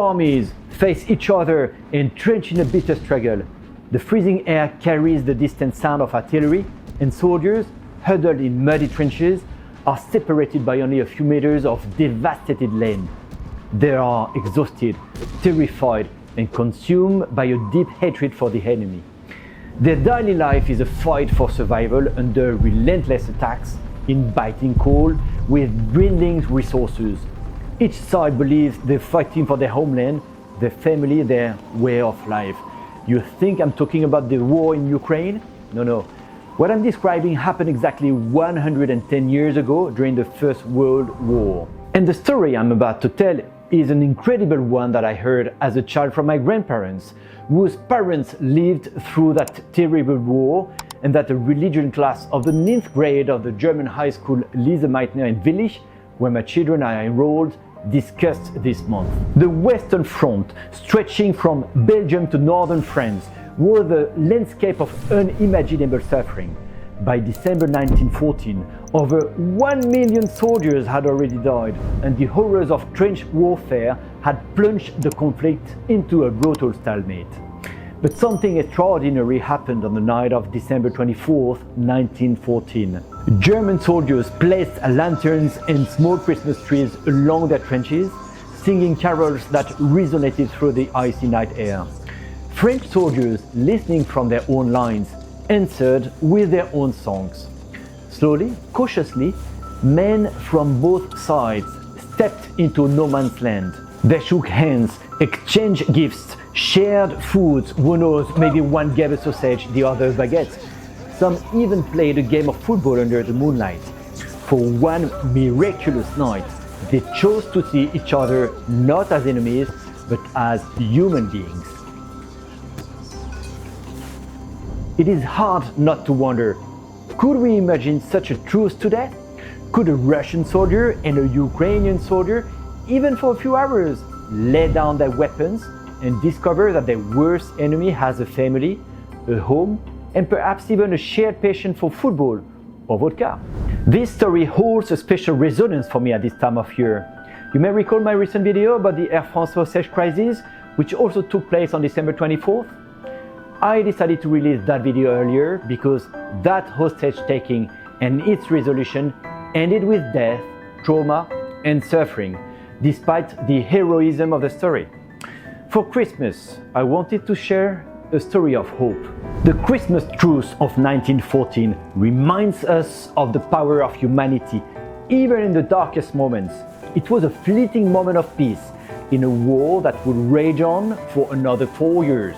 armies face each other entrenched in a bitter struggle. The freezing air carries the distant sound of artillery, and soldiers, huddled in muddy trenches, are separated by only a few meters of devastated land. They are exhausted, terrified, and consumed by a deep hatred for the enemy. Their daily life is a fight for survival under relentless attacks, in biting cold, with dwindling resources. Each side believes they're fighting for their homeland, their family, their way of life. You think I'm talking about the war in Ukraine? No. What I'm describing happened exactly 110 years ago during the First World War. And the story I'm about to tell is an incredible one that I heard as a child from my grandparents, whose parents lived through that terrible war, and that the religion class of the 9th grade of the German high school Lise Meitner in Willich, where my children are enrolled, discussed this month. The Western Front, stretching from Belgium to northern France, was a landscape of unimaginable suffering. By December 1914, over 1 million soldiers had already died, and the horrors of trench warfare had plunged the conflict into a brutal stalemate. But something extraordinary happened on the night of December 24, 1914. German soldiers placed lanterns and small Christmas trees along their trenches, singing carols that resonated through the icy night air. French soldiers, listening from their own lines, answered with their own songs. Slowly, cautiously, men from both sides stepped into no man's land. They shook hands, exchanged gifts, shared foods. Who knows, maybe one gave a sausage, the other a baguette. Some even played a game of football under the moonlight. For one miraculous night, they chose to see each other not as enemies, but as human beings. It is hard not to wonder, could we imagine such a truce today? Could a Russian soldier and a Ukrainian soldier, even for a few hours, lay down their weapons and discover that their worst enemy has a family, a home, and perhaps even a shared passion for football or vodka? This story holds a special resonance for me at this time of year. You may recall my recent video about the Air France hostage crisis, which also took place on December 24th. I decided to release that video earlier because that hostage taking and its resolution ended with death, trauma, and suffering, despite the heroism of the story. For Christmas, I wanted to share a story of hope. The Christmas Truce of 1914 reminds us of the power of humanity, even in the darkest moments. It was a fleeting moment of peace in a war that would rage on for another 4 years.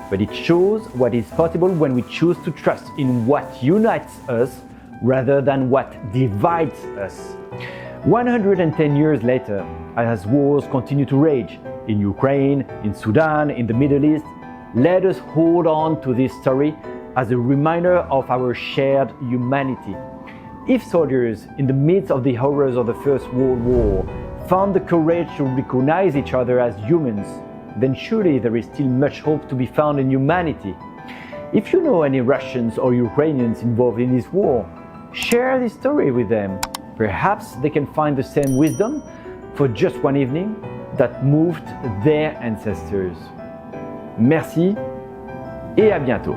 But it shows what is possible when we choose to trust in what unites us rather than what divides us. 110 years later, as wars continue to rage in Ukraine, in Sudan, in the Middle East, let us hold on to this story as a reminder of our shared humanity. If soldiers in the midst of the horrors of the First World War found the courage to recognize each other as humans, then surely there is still much hope to be found in humanity. If you know any Russians or Ukrainians involved in this war, share this story with them. Perhaps they can find the same wisdom for just one evening that moved their ancestors. Merci et à bientôt.